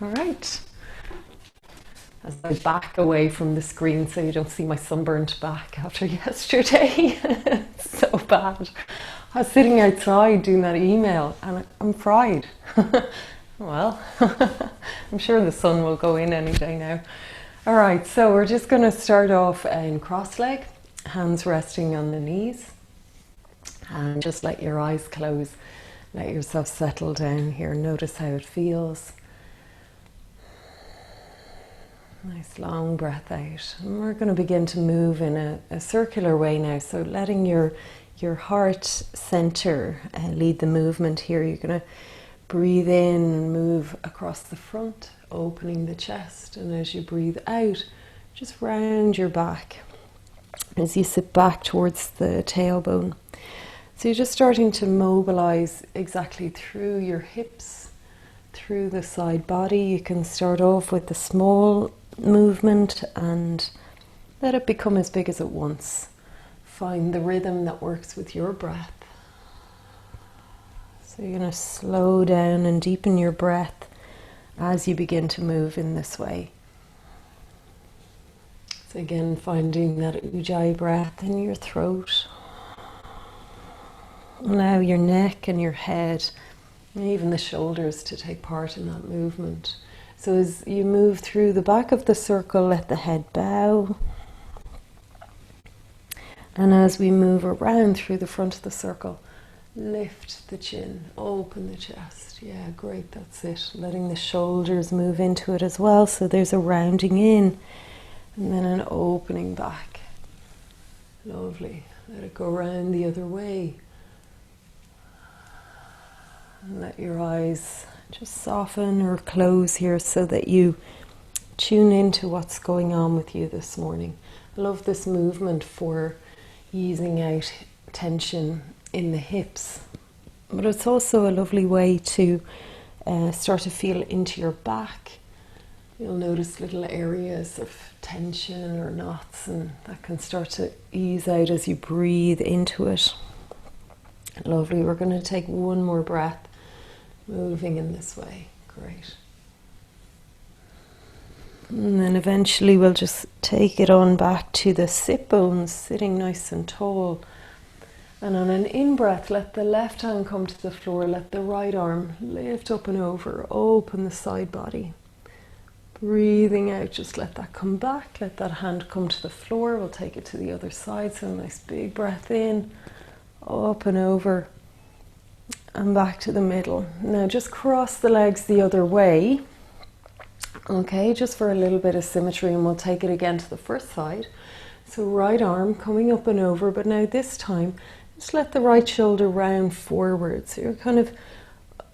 All right. As I back away from the screen so you don't see my sunburnt back after yesterday. It's so bad. I was sitting outside doing that email and I'm fried. Well, I'm sure the sun will go in any day now. All right, so we're just going to start off in cross leg, hands resting on the knees, and just let your eyes close. Let yourself settle down here. Notice how it feels. Nice long breath out. And we're going to begin to move in a circular way now. So letting your heart center lead the movement here. You're going to breathe in and move across the front, opening the chest. And as you breathe out, just round your back as you sit back towards the tailbone. So you're just starting to mobilize exactly through your hips, through the side body. You can start off with the small movement and let it become as big as it wants. Find the rhythm that works with your breath. So you're going to slow down and deepen your breath as you begin to move in this way. So again, finding that ujjayi breath in your throat. Allow your neck and your head and even the shoulders to take part in that movement. So as you move through the back of the circle, let the head bow. And as we move around through the front of the circle, lift the chin, open the chest. Yeah, great, that's it. Letting the shoulders move into it as well. So there's a rounding in and then an opening back. Lovely. Let it go around the other way. And let your eyes just soften or close here so that you tune into what's going on with you this morning. I love this movement for easing out tension in the hips, but it's also a lovely way to start to feel into your back. You'll notice little areas of tension or knots, and that can start to ease out as you breathe into it. Lovely. We're going to take one more breath, moving in this way. Great. And then eventually we'll just take it on back to the sit bones, sitting nice and tall. And on an in-breath, let the left hand come to the floor, let the right arm lift up and over, open the side body. Breathing out, just let that come back, let that hand come to the floor. We'll take it to the other side, so a nice big breath in, up and over, and back to the middle. Now just cross the legs the other way, okay, just for a little bit of symmetry, and we'll take it again to the first side. So right arm coming up and over, but now this time just let the right shoulder round forward. So you're kind of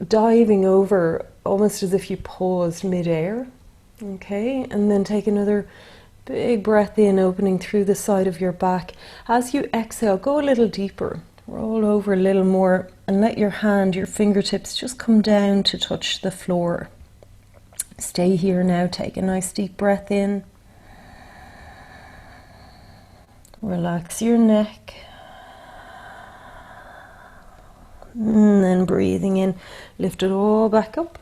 diving over almost as if you paused mid-air, okay, and then take another big breath in, opening through the side of your back. As you exhale, go a little deeper. Roll over a little more and let your hand, your fingertips just come down to touch the floor. Stay here now. Take a nice deep breath in. Relax your neck. And then breathing in, lift it all back up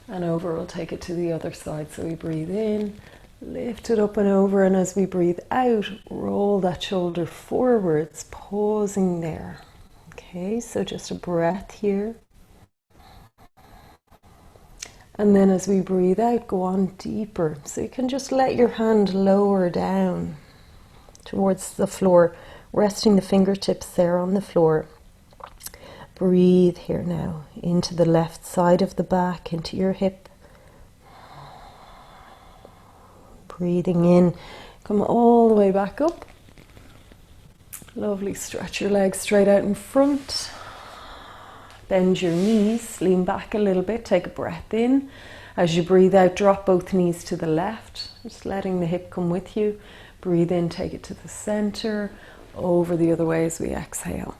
and over. We'll take it to the other side. So we breathe in, lift it up and over, and as we breathe out, roll that shoulder forwards, pausing there. Okay, so just a breath here. And then as we breathe out, go on deeper. So you can just let your hand lower down towards the floor, resting the fingertips there on the floor. Breathe here now into the left side of the back, into your hip. Breathing in, come all the way back up. Lovely, stretch your legs straight out in front. Bend your knees, lean back a little bit, take a breath in. As you breathe out, drop both knees to the left, just letting the hip come with you. Breathe in, take it to the center, over the other way as we exhale.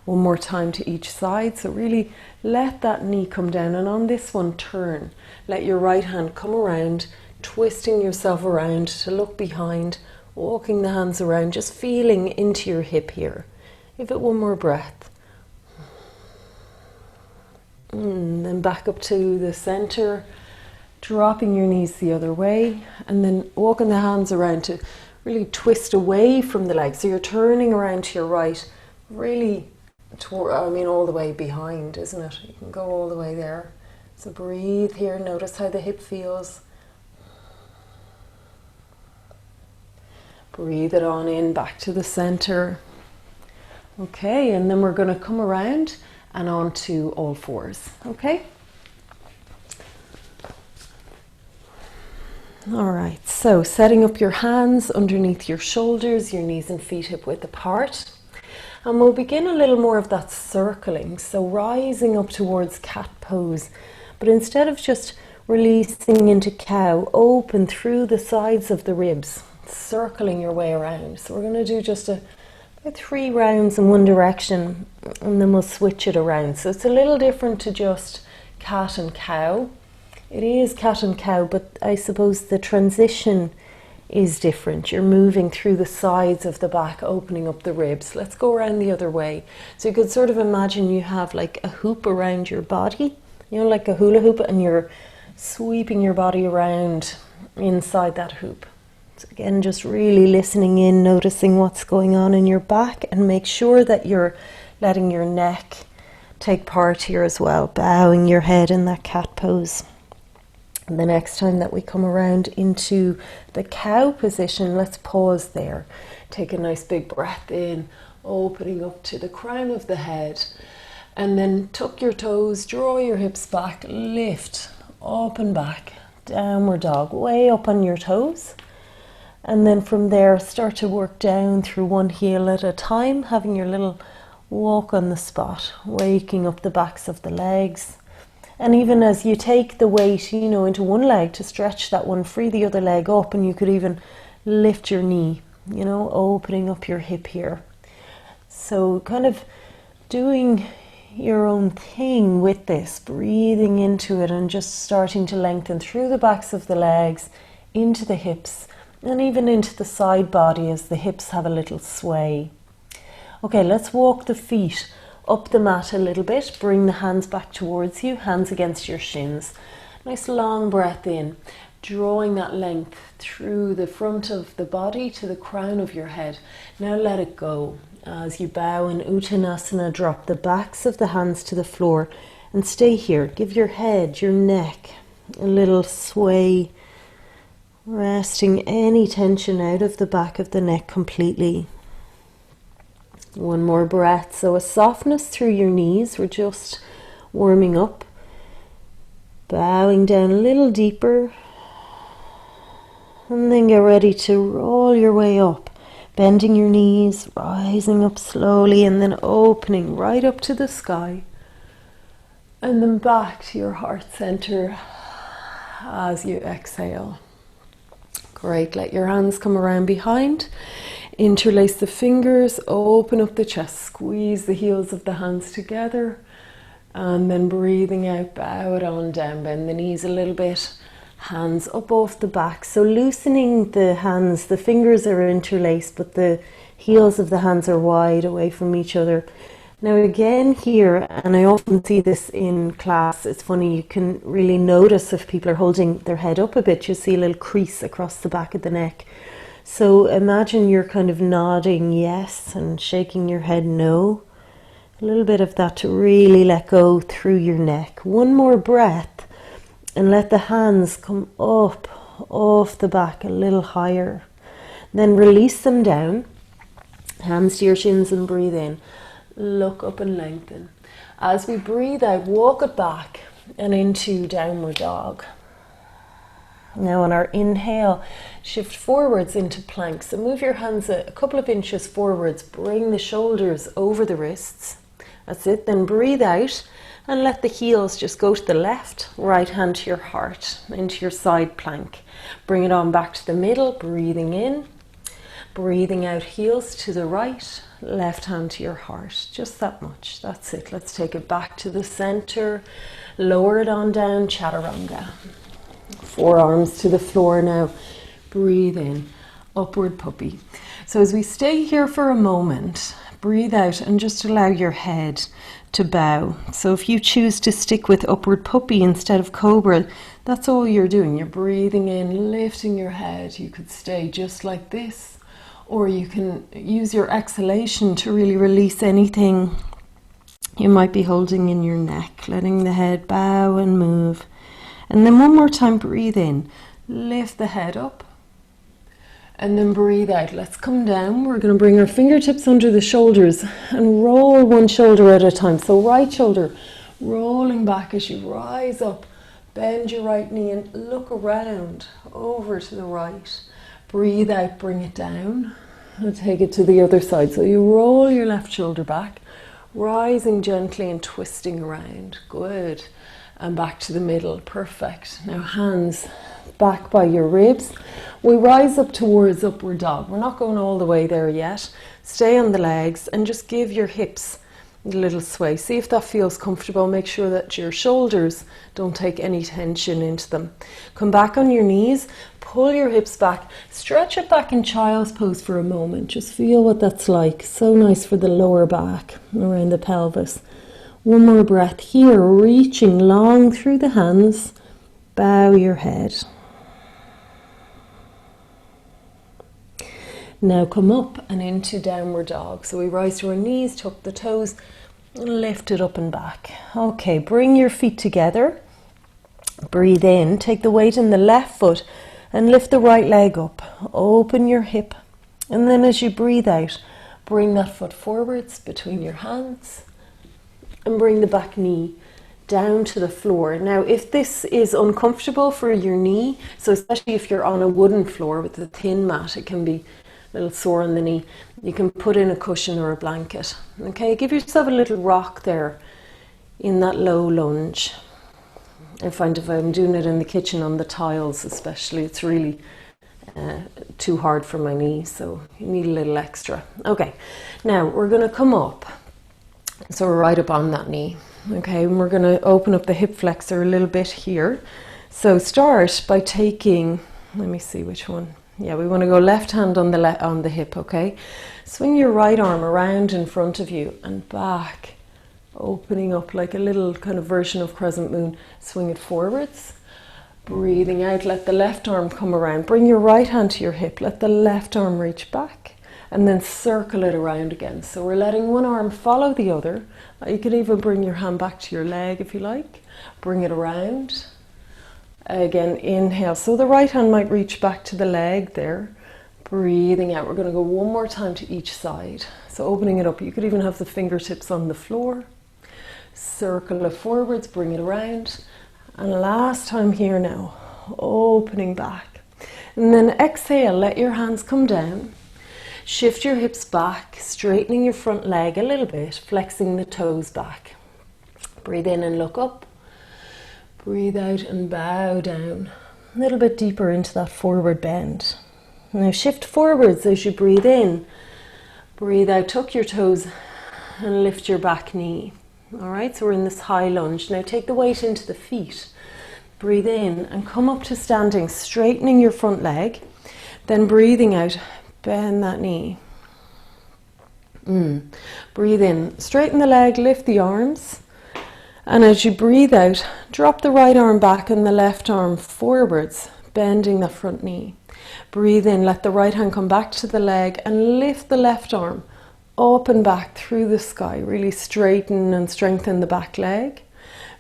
One more time to each side, so really let that knee come down, and on this one, turn. Let your right hand come around, twisting yourself around to look behind, walking the hands around, just feeling into your hip here. Give it one more breath. And then back up to the center. dropping your knees the other way, and then walking the hands around to really twist away from the legs. So you're turning around to your right, really all the way behind, isn't it? You can go all the way there. So breathe here, notice how the hip feels. Breathe it on in, back to the center. Okay, and then we're going to come around and onto all fours, okay? All right, so setting up your hands underneath your shoulders, your knees and feet hip width apart. And we'll begin a little more of that circling, so rising up towards cat pose. But instead of just releasing into cow, open through the sides of the ribs, circling your way around. So we're going to do just about 3 rounds in one direction, and then we'll switch it around. So it's a little different to just cat and cow. It is cat and cow, but I suppose the transition is different. You're moving through the sides of the back, opening up the ribs. Let's go around the other way. So you could sort of imagine you have like a hoop around your body, like a hula hoop, and you're sweeping your body around inside that hoop. So again, just really listening in, noticing what's going on in your back, and make sure that you're letting your neck take part here as well, bowing your head in that cat pose. And the next time that we come around into the cow position, let's pause there. Take a nice big breath in, opening up to the crown of the head. And then tuck your toes, draw your hips back, lift up and back, downward dog, way up on your toes. And then from there, start to work down through one heel at a time, having your little walk on the spot, waking up the backs of the legs. And even as you take the weight, into one leg to stretch that one, free the other leg up, and you could even lift your knee, opening up your hip here. So kind of doing your own thing with this, breathing into it and just starting to lengthen through the backs of the legs, into the hips, and even into the side body as the hips have a little sway. Okay, let's walk the feet up the mat a little bit. Bring the hands back towards you, hands against your shins. Nice long breath in, drawing that length through the front of the body to the crown of your head. Now let it go. As you bow in Uttanasana, drop the backs of the hands to the floor and stay here. Give your head, your neck a little sway, resting any tension out of the back of the neck completely. One more breath. So a softness through your knees. We're just warming up. Bowing down a little deeper. And then get ready to roll your way up. Bending your knees, rising up slowly, and then opening right up to the sky. And then back to your heart center as you exhale. Great. Let your hands come around behind. Interlace the fingers, open up the chest, squeeze the heels of the hands together, and then breathing out, bow it on down, bend the knees a little bit, hands up off the back. So loosening the hands, the fingers are interlaced, but the heels of the hands are wide away from each other. Now again here, and I often see this in class, it's funny, you can really notice if people are holding their head up a bit, you see a little crease across the back of the neck. So imagine you're kind of nodding yes and shaking your head no. A little bit of that to really let go through your neck. One more breath and let the hands come up off the back a little higher. Then release them down. Hands to your shins and breathe in. Look up and lengthen. As we breathe out, walk it back and into downward dog. Now on our inhale, shift forwards into plank. So move your hands a couple of inches forwards. Bring the shoulders over the wrists. That's it. Then breathe out and let the heels just go to the left, right hand to your heart, into your side plank. Bring it on back to the middle, breathing in. Breathing out, heels to the right, left hand to your heart. Just that much. That's it. Let's take it back to the center. Lower it on down, chaturanga. Forearms to the floor now. Breathe in, upward puppy. So as we stay here for a moment, breathe out and just allow your head to bow. So if you choose to stick with upward puppy instead of cobra, that's all you're doing. You're breathing in, lifting your head. You could stay just like this, or you can use your exhalation to really release anything you might be holding in your neck, letting the head bow and move. And then one more time, breathe in, lift the head up, and then breathe out. Let's come down. We're going to bring our fingertips under the shoulders and roll one shoulder at a time. So right shoulder rolling back as you rise up. Bend your right knee and look around over to the right. Breathe out, bring it down, and take it to the other side. So you roll your left shoulder back, rising gently and twisting around. Good. And back to the middle. Perfect. Now hands back by your ribs. We rise up towards upward dog. We're not going all the way there yet. Stay on the legs and just give your hips a little sway. See if that feels comfortable. Make sure that your shoulders don't take any tension into them. Come back on your knees. Pull your hips back. Stretch it back in child's pose for a moment. Just feel what that's like. So nice for the lower back around the pelvis. One more breath here, reaching long through the hands. Bow your head. Now come up and into downward dog. So we rise to our knees, tuck the toes, and lift it up and back. Okay, bring your feet together. Breathe in, take the weight in the left foot and lift the right leg up. Open your hip. And then as you breathe out, bring that foot forwards between your hands. And bring the back knee down to the floor. Now, if this is uncomfortable for your knee, so especially if you're on a wooden floor with a thin mat, it can be a little sore on the knee. You can put in a cushion or a blanket. Okay, give yourself a little rock there in that low lunge. I find if I'm doing it in the kitchen on the tiles especially, it's really too hard for my knee, so you need a little extra. Okay, now we're going to come up. So we're right up on that knee. Okay, and we're going to open up the hip flexor a little bit here. So start by taking, let me see which one. Yeah, we want to go left hand on the hip, okay? Swing your right arm around in front of you and back, opening up like a little kind of version of crescent moon. Swing it forwards. Breathing out, let the left arm come around. Bring your right hand to your hip. Let the left arm reach back. And then circle it around again. So we're letting one arm follow the other. You can even bring your hand back to your leg if you like. Bring it around. Again, inhale. So the right hand might reach back to the leg there. Breathing out. We're going to go one more time to each side. So opening it up. You could even have the fingertips on the floor. Circle it forwards. Bring it around. And last time here now. Opening back. And then exhale. Let your hands come down. Shift your hips back, straightening your front leg a little bit, flexing the toes back. Breathe in and look up. Breathe out and bow down. A little bit deeper into that forward bend. Now shift forwards as you breathe in. Breathe out, tuck your toes and lift your back knee. Alright, so we're in this high lunge. Now take the weight into the feet. Breathe in and come up to standing, straightening your front leg. Then breathing out. Bend that knee. Breathe in. Straighten the leg, lift the arms. And as you breathe out, drop the right arm back and the left arm forwards, bending the front knee. Breathe in. Let the right hand come back to the leg and lift the left arm up and back through the sky. Really straighten and strengthen the back leg.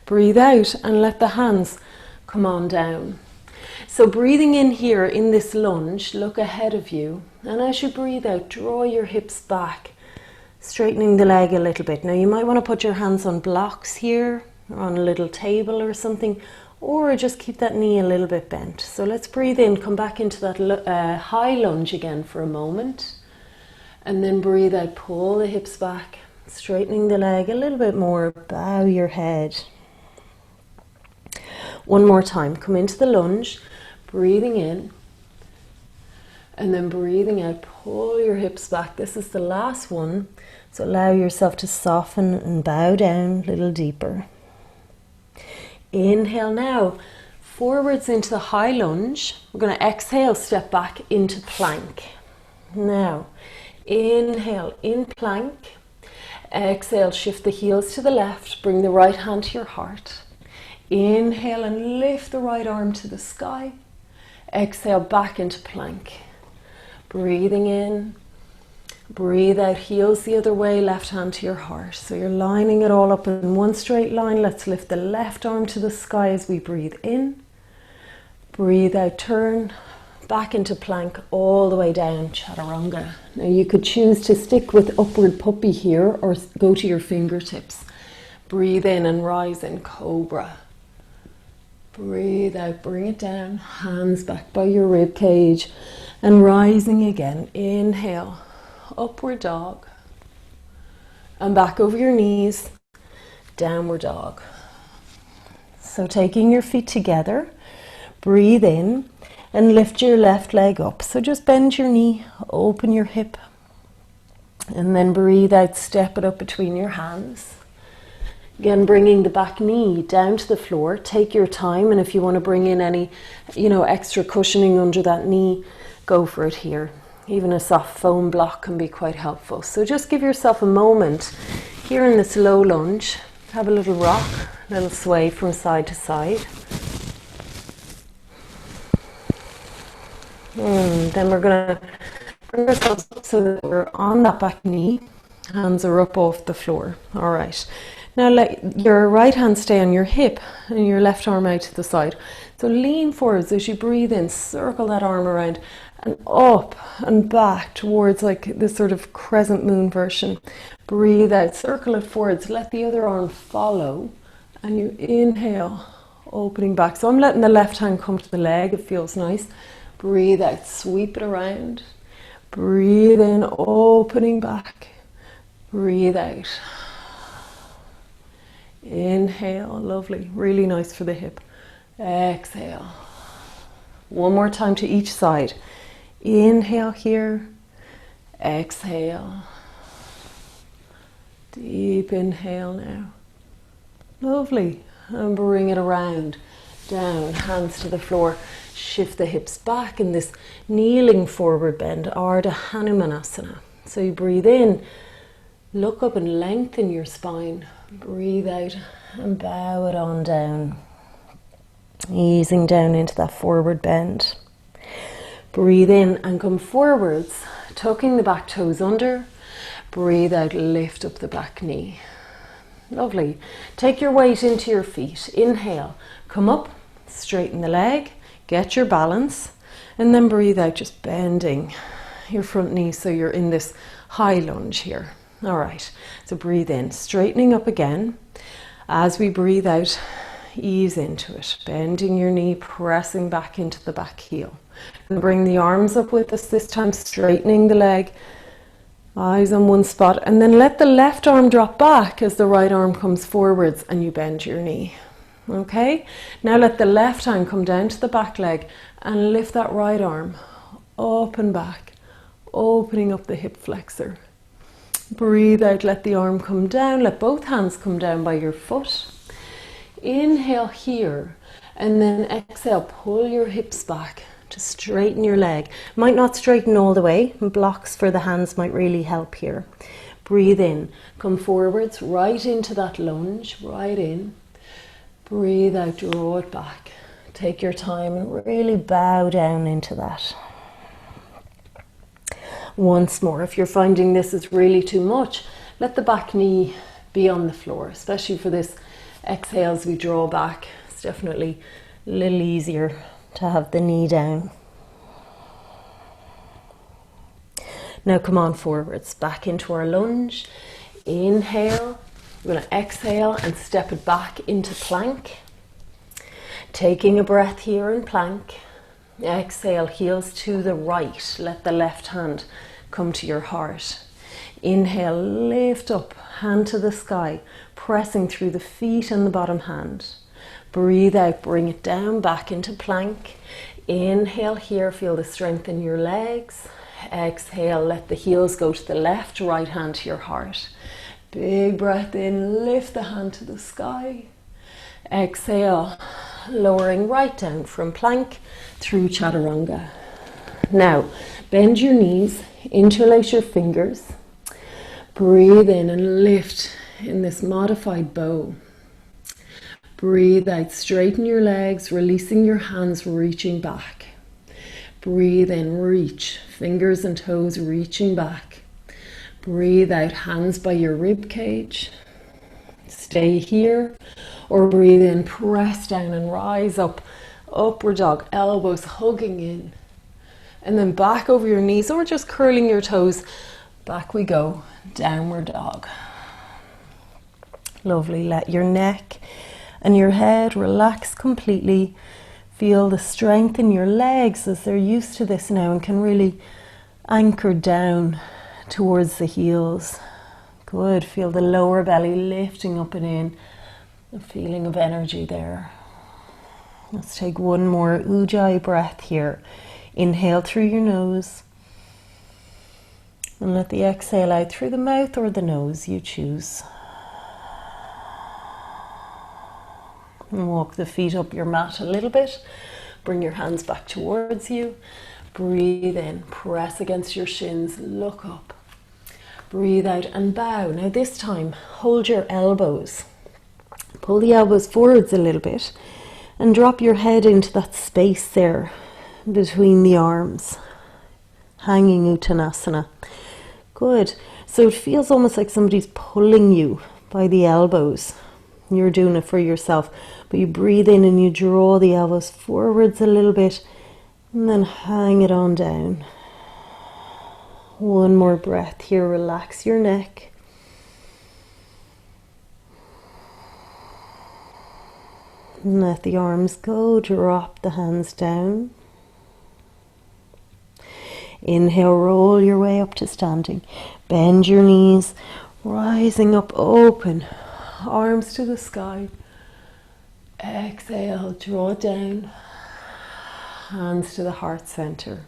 Breathe out and let the hands come on down. So breathing in here in this lunge, look ahead of you. And as you breathe out, draw your hips back, straightening the leg a little bit. Now you might want to put your hands on blocks here, or on a little table or something, or just keep that knee a little bit bent. So let's breathe in, come back into that high lunge again for a moment. And then breathe out, pull the hips back, straightening the leg a little bit more, bow your head. One more time, come into the lunge, breathing in, and then breathing out, pull your hips back. This is the last one, so allow yourself to soften and bow down a little deeper. Inhale now, forwards into the high lunge. We're going to exhale, step back into plank. Now, Inhale, in plank. Exhale, shift the heels to the left. Bring the right hand to your heart. Inhale and lift the right arm to the sky. Exhale, back into plank. Breathing in. Breathe out, heels the other way, left hand to your heart. So you're lining it all up in one straight line. Let's lift the left arm to the sky as we breathe in. Breathe out, turn. Back into plank all the way down, chaturanga. Now you could choose to stick with upward puppy here or go to your fingertips. Breathe in and rise in cobra. Breathe out, bring it down, hands back by your rib cage and rising again. Inhale, upward dog and back over your knees, downward dog. So taking your feet together, breathe in and lift your left leg up. So just bend your knee, open your hip, and then breathe out, step it up between your hands. Again, bringing the back knee down to the floor. Take your time, and if you want to bring in any, extra cushioning under that knee, go for it here. Even a soft foam block can be quite helpful. So just give yourself a moment here in this low lunge. Have a little rock, a little sway from side to side. Then we're going to bring ourselves up so that we're on that back knee. Hands are up off the floor. All right. Now let your right hand stay on your hip and your left arm out to the side. So lean forwards as you breathe in. Circle that arm around and up and back towards like this sort of crescent moon version. Breathe out. Circle it forwards. Let the other arm follow. And you inhale, opening back. So I'm letting the left hand come to the leg. It feels nice. Breathe out, sweep it around. Breathe in, opening back. Breathe out. Inhale, lovely, really nice for the hip. Exhale. One more time to each side. Inhale here. Exhale. Deep inhale now. Lovely. And bring it around. Down, hands to the floor. Shift the hips back in this kneeling forward bend, Ardha Hanumanasana. So you breathe in, look up and lengthen your spine. Breathe out and bow it on down. Easing down into that forward bend. Breathe in and come forwards, tucking the back toes under. Breathe out, lift up the back knee. Lovely. Take your weight into your feet. Inhale, come up, straighten the leg. Get your balance and then breathe out, just bending your front knee so you're in this high lunge here. All right, so breathe in, straightening up again. As we breathe out, ease into it, bending your knee, pressing back into the back heel. And bring the arms up with us, this time straightening the leg, eyes on one spot, and then let the left arm drop back as the right arm comes forwards and you bend your knee. Okay, now let the left hand come down to the back leg and lift that right arm up and back, opening up the hip flexor. Breathe out, let the arm come down, let both hands come down by your foot. Inhale here and then exhale, pull your hips back to straighten your leg. Might not straighten all the way, blocks for the hands might really help here. Breathe in, come forwards, right into that lunge, right in. Breathe out, draw it back. Take your time and really bow down into that. Once more, if you're finding this is really too much, let the back knee be on the floor, especially for this exhale as we draw back. It's definitely a little easier to have the knee down. Now come on forwards, back into our lunge. Inhale. We're going to exhale and step it back into plank. Taking a breath here in plank. Exhale, heels to the right. Let the left hand come to your heart. Inhale, lift up, hand to the sky, pressing through the feet and the bottom hand. Breathe out, bring it down, back into plank. Inhale here, feel the strength in your legs. Exhale, let the heels go to the left, right hand to your heart. Big breath in, lift the hand to the sky. Exhale, lowering right down from plank through chaturanga. Now, bend your knees, interlace your fingers, breathe in and lift in this modified bow. Breathe out, straighten your legs, releasing your hands, reaching back. Breathe in, reach, fingers and toes reaching back. Breathe out, hands by your rib cage. Stay here, or breathe in, press down and rise up. Upward dog, elbows hugging in. And then back over your knees, or just curling your toes. Back we go, downward dog. Lovely, let your neck and your head relax completely. Feel the strength in your legs as they're used to this now and can really anchor down towards the heels. Good, feel the lower belly lifting up and in. A feeling of energy there. Let's take one more Ujjayi breath here. Inhale through your nose. And let the exhale out through the mouth or the nose, you choose. And walk the feet up your mat a little bit. Bring your hands back towards you. Breathe in, press against your shins, look up. Breathe out and bow. Now this time, hold your elbows. Pull the elbows forwards a little bit and drop your head into that space there between the arms. Hanging Uttanasana. Good. So it feels almost like somebody's pulling you by the elbows. You're doing it for yourself, but you breathe in and you draw the elbows forwards a little bit and then hang it on down. One more breath here, relax your neck. And let the arms go, drop the hands down. Inhale, roll your way up to standing. Bend your knees, rising up, open. Arms to the sky. Exhale, draw down. Hands to the heart center.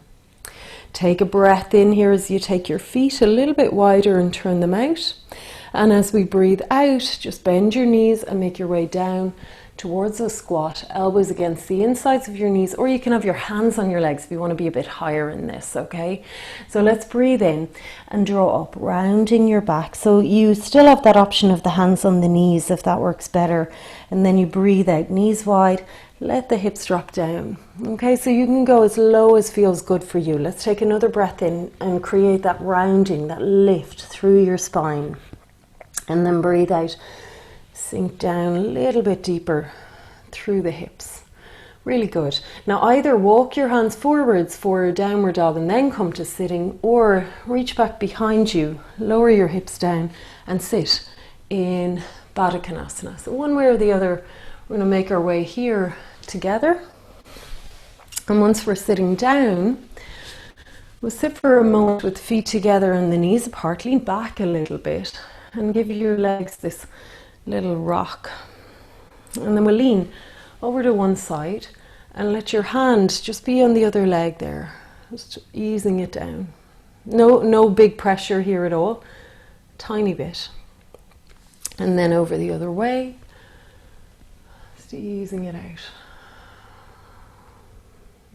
Take a breath in here as you take your feet a little bit wider and turn them out. And as we breathe out, just bend your knees and make your way down towards a squat, elbows against the insides of your knees, or you can have your hands on your legs if you want to be a bit higher in this, okay? So let's breathe in and draw up, rounding your back. So you still have that option of the hands on the knees if that works better. And then you breathe out, knees wide, let the hips drop down. Okay, so you can go as low as feels good for you. Let's take another breath in and create that rounding, that lift through your spine. And then breathe out. Sink down a little bit deeper through the hips. Really good. Now either walk your hands forwards for a downward dog and then come to sitting, or reach back behind you, lower your hips down and sit in Baddha Konasana. So one way or the other, we're going to make our way here together. And once we're sitting down, we'll sit for a moment with the feet together and the knees apart. Lean back a little bit and give your legs this little rock. And then we'll lean over to one side and let your hand just be on the other leg there, just easing it down. No big pressure here at all, tiny bit. And then over the other way, just easing it out.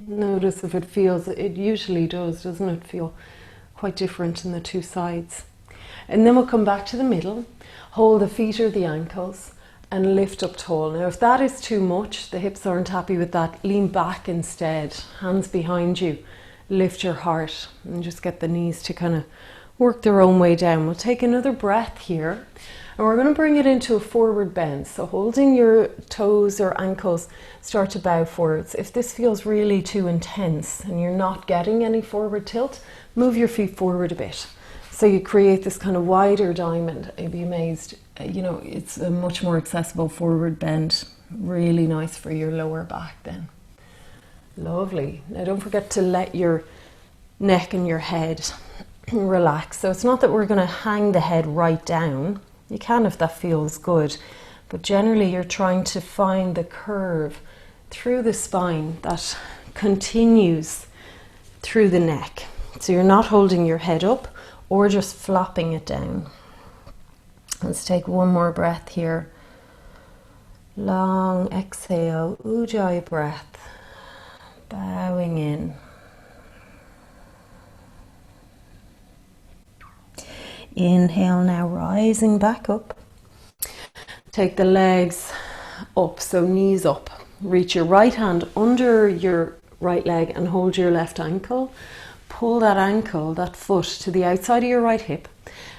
Notice if it feels, it usually does, doesn't it feel quite different in the two sides. And then we'll come back to the middle, hold the feet or the ankles and lift up tall. Now if that is too much, the hips aren't happy with that, lean back instead, hands behind you, lift your heart and just get the knees to kind of work their own way down. We'll take another breath here and we're going to bring it into a forward bend. So holding your toes or ankles, start to bow forwards. If this feels really too intense and you're not getting any forward tilt, move your feet forward a bit. So you create this kind of wider diamond. You'd be amazed, you know, it's a much more accessible forward bend. Really nice for your lower back then. Lovely. Now don't forget to let your neck and your head relax. So it's not that we're going to hang the head right down. You can if that feels good. But generally you're trying to find the curve through the spine that continues through the neck. So you're not holding your head up or just flopping it down. Let's take one more breath here. Long exhale, Ujjayi breath, bowing in. Inhale now, rising back up. Take the legs up, so knees up. Reach your right hand under your right leg and hold your left ankle. Pull that ankle, that foot, to the outside of your right hip,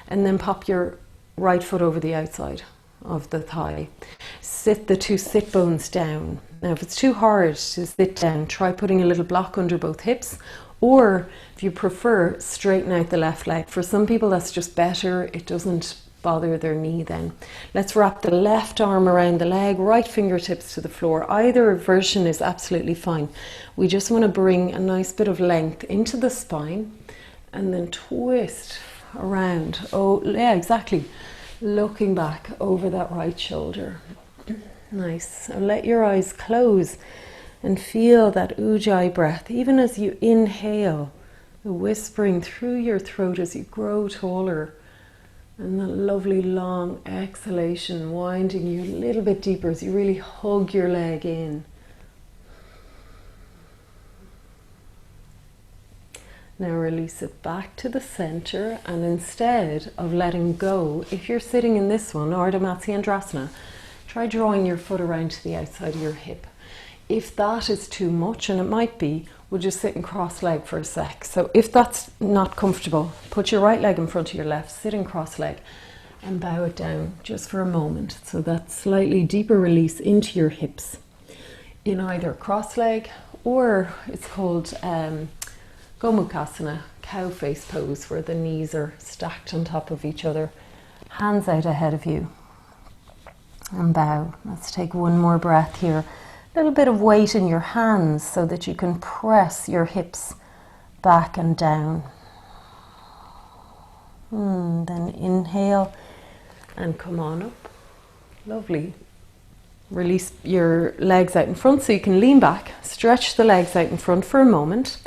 and then pop your right foot over the outside of the thigh. Sit the two sit bones down. Now if it's too hard to sit down, try putting a little block under both hips, or if you prefer, straighten out the left leg. For some people that's just better, it doesn't bother their knee then. Let's wrap the left arm around the leg, right fingertips to the floor. Either version is absolutely fine. We just want to bring a nice bit of length into the spine and then twist around. Oh yeah, exactly. Looking back over that right shoulder. Nice. So let your eyes close and feel that Ujjayi breath. Even as you inhale, whispering through your throat as you grow taller. And that lovely long exhalation, winding you a little bit deeper as you really hug your leg in. Now release it back to the center, and instead of letting go, if you're sitting in this one, Ardha Matsyendrasana, try drawing your foot around to the outside of your hip. If that is too much, and it might be, we'll just sit in cross leg for a sec. So if that's not comfortable, put your right leg in front of your left, sit in cross leg and bow it down just for a moment. So that slightly deeper release into your hips in either cross leg, or it's called Gomukhasana, cow face pose, where the knees are stacked on top of each other, hands out ahead of you, and bow. Let's take one more breath here. A little bit of weight in your hands so that you can press your hips back and down. Then inhale and come on up. Lovely. Release your legs out in front so you can lean back. Stretch the legs out in front for a moment.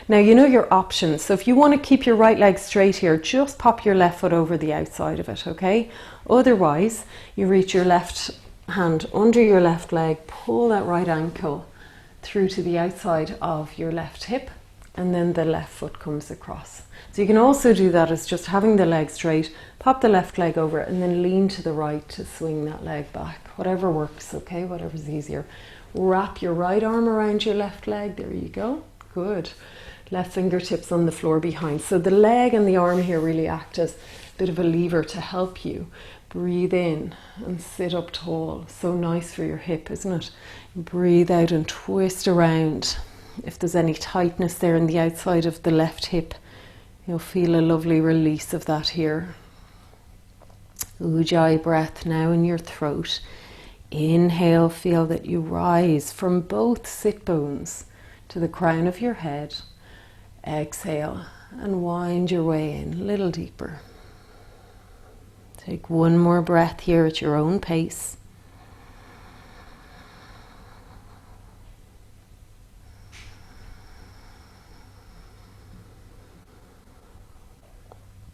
Now you know your options. So if you want to keep your right leg straight here, just pop your left foot over the outside of it, okay? Otherwise, you reach your left hand under your left leg, pull that right ankle through to the outside of your left hip, and then the left foot comes across. So you can also do that as just having the leg straight, pop the left leg over and then lean to the right to swing that leg back. Whatever works, okay? Whatever's easier. Wrap your right arm around your left leg. There you go. Good. Left fingertips on the floor behind. So the leg and the arm here really act as a bit of a lever to help you. Breathe in and sit up tall. So nice for your hip, isn't it? Breathe out and twist around. If there's any tightness there in the outside of the left hip, you'll feel a lovely release of that here. Ujjayi breath now in your throat. Inhale, feel that you rise from both sit bones to the crown of your head. Exhale and wind your way in a little deeper. Take one more breath here at your own pace.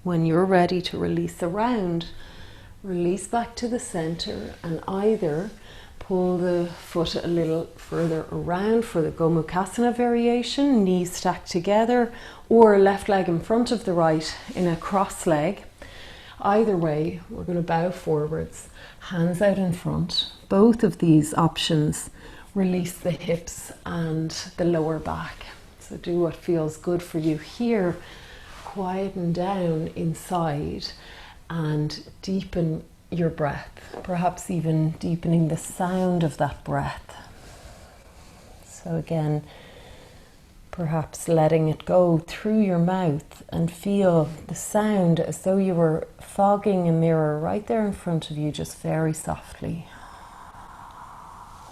When you're ready to release around, release back to the center and either pull the foot a little further around for the Gomukhasana variation, knees stacked together, or left leg in front of the right in a cross leg. Either way, we're going to bow forwards, hands out in front. Both of these options release the hips and the lower back. So do what feels good for you here. Quieten down inside and deepen your breath, perhaps even deepening the sound of that breath. So again, perhaps letting it go through your mouth and feel the sound as though you were fogging a mirror right there in front of you, just very softly.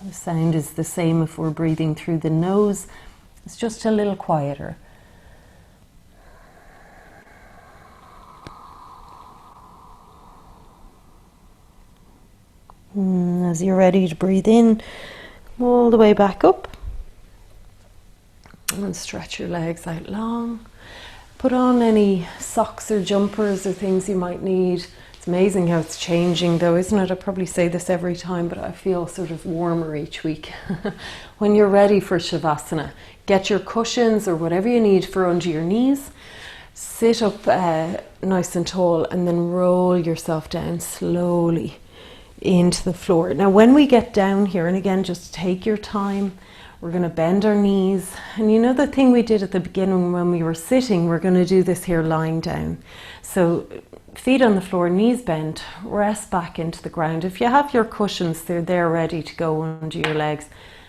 The sound is the same if we're breathing through the nose. It's just a little quieter. As you're ready to breathe in, all the way back up. And stretch your legs out long. Put on any socks or jumpers or things you might need. It's amazing how it's changing though, isn't it? I probably say this every time, but I feel sort of warmer each week. When you're ready for Shavasana, get your cushions or whatever you need for under your knees. Sit up nice and tall, and then roll yourself down slowly into the floor. Now when we get down here, and again, just take your time, we're going to bend our knees. And you know the thing we did at the beginning when we were sitting, we're going to do this here lying down. So feet on the floor, knees bent, rest back into the ground. If you have your cushions, they're there ready to go under your legs.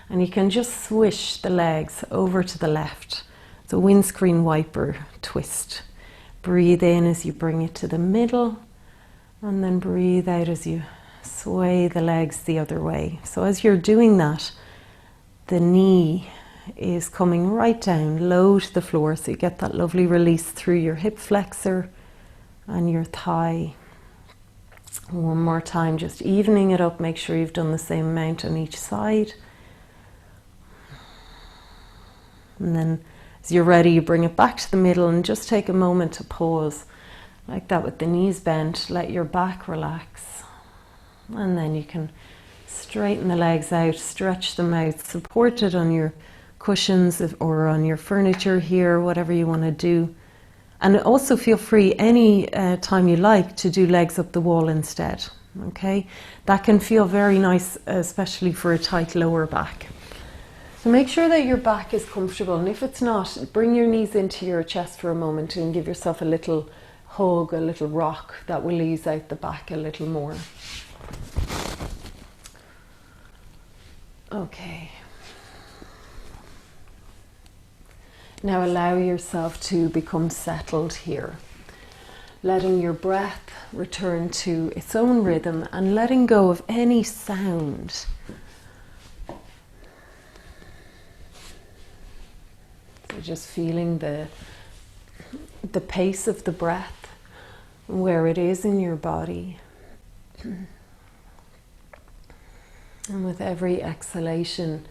And you can just swish the legs over to the left. It's a windscreen wiper twist. Breathe in as you bring it to the middle, and then breathe out as you sway the legs the other way. So as you're doing that, the knee is coming right down, low to the floor, so you get that lovely release through your hip flexor and your thigh. One more time, just evening it up. Make sure you've done the same amount on each side. And then as you're ready, you bring it back to the middle and just take a moment to pause. Like that with the knees bent, let your back relax. And then you can straighten the legs out, stretch them out, support it on your cushions or on your furniture here, whatever you want to do. And also feel free any time you like to do legs up the wall instead. Okay, that can feel very nice, especially for a tight lower back. So make sure that your back is comfortable, and if it's not, bring your knees into your chest for a moment and give yourself a little hug, a little rock. That will ease out the back a little more. Okay. Now allow yourself to become settled here, letting your breath return to its own rhythm and letting go of any sound. So just feeling the pace of the breath, where it is in your body. And with every exhalation,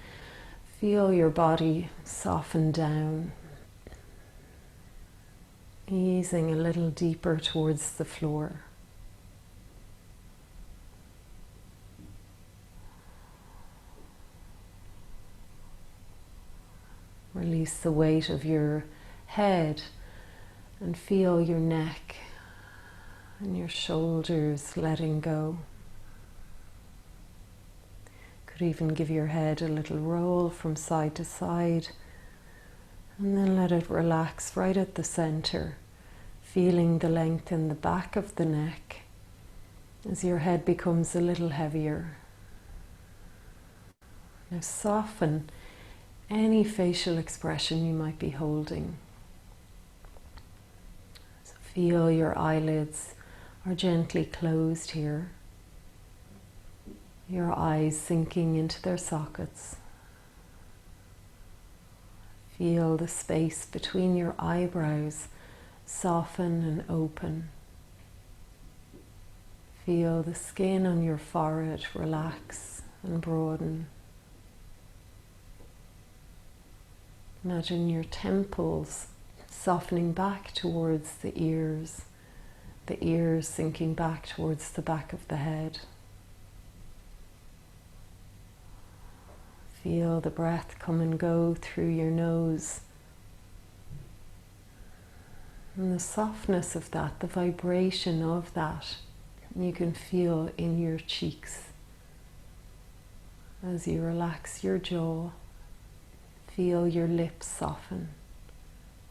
feel your body soften down, easing a little deeper towards the floor. Release the weight of your head and feel your neck and your shoulders letting go. Could even give your head a little roll from side to side, and then let it relax right at the center, feeling the length in the back of the neck as your head becomes a little heavier. Now soften any facial expression you might be holding. So feel your eyelids are gently closed here. Your eyes sinking into their sockets. Feel the space between your eyebrows soften and open. Feel the skin on your forehead relax and broaden. Imagine your temples softening back towards the ears sinking back towards the back of the head. Feel the breath come and go through your nose. And the softness of that, the vibration of that, you can feel in your cheeks. As you relax your jaw, feel your lips soften,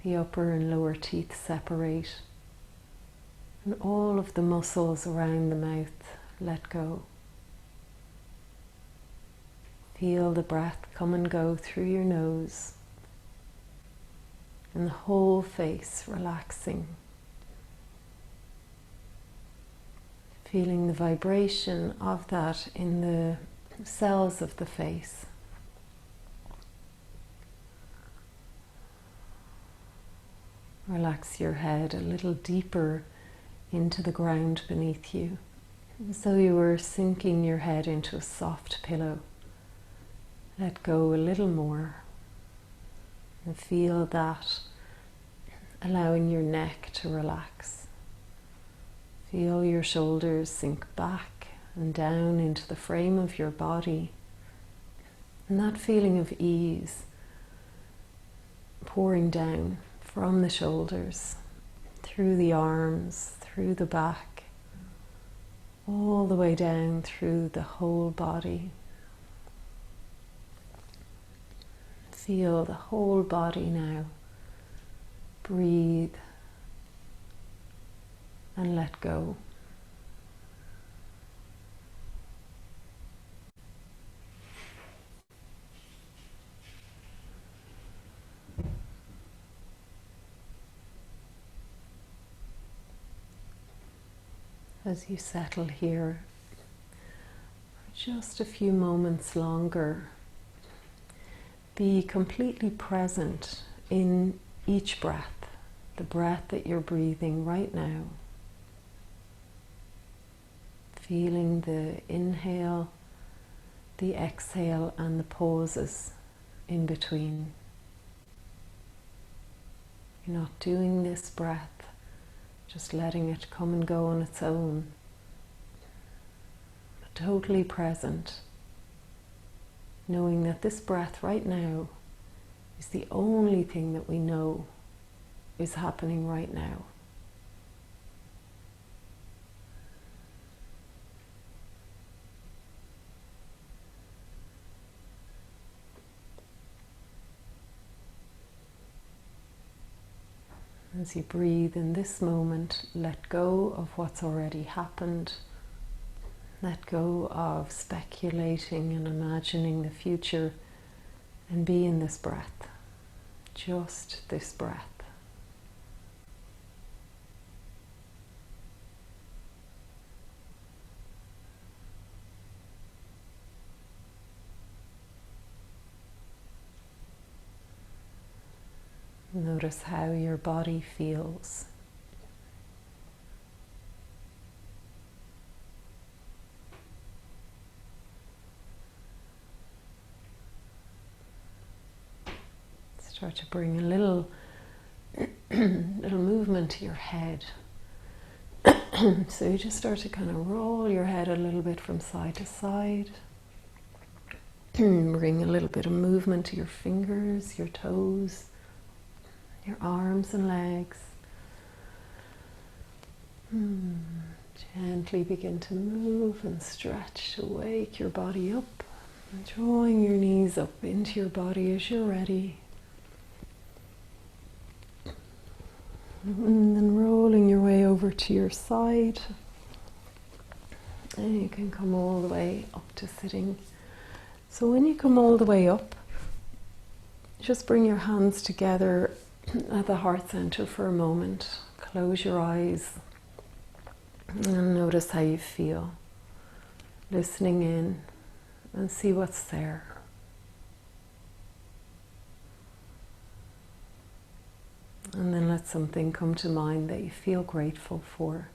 the upper and lower teeth separate, and all of the muscles around the mouth let go. Feel the breath come and go through your nose, and the whole face relaxing. Feeling the vibration of that in the cells of the face. Relax your head a little deeper into the ground beneath you, as though you were sinking your head into a soft pillow. Let go a little more and feel that, allowing your neck to relax. Feel your shoulders sink back and down into the frame of your body, and that feeling of ease pouring down from the shoulders through the arms, through the back, all the way down through the whole body. Feel the whole body now. Breathe and let go. As you settle here for just a few moments longer, be completely present in each breath, the breath that you're breathing right now. Feeling the inhale, the exhale, and the pauses in between. You're not doing this breath, just letting it come and go on its own, but totally present, knowing that this breath right now is the only thing that we know is happening right now. As you breathe in this moment, let go of what's already happened. Let go of speculating and imagining the future, and be in this breath, just this breath. Notice how your body feels. Start to bring a little movement to your head. So you just start to kind of roll your head a little bit from side to side. Bring a little bit of movement to your fingers, your toes, your arms and legs. Gently begin to move and stretch to wake your body up, and drawing your knees up into your body as you're ready. And then rolling your way over to your side. And you can come all the way up to sitting. So when you come all the way up, just bring your hands together at the heart center for a moment. Close your eyes and notice how you feel. Listening in and see what's there. And then let something come to mind that you feel grateful for.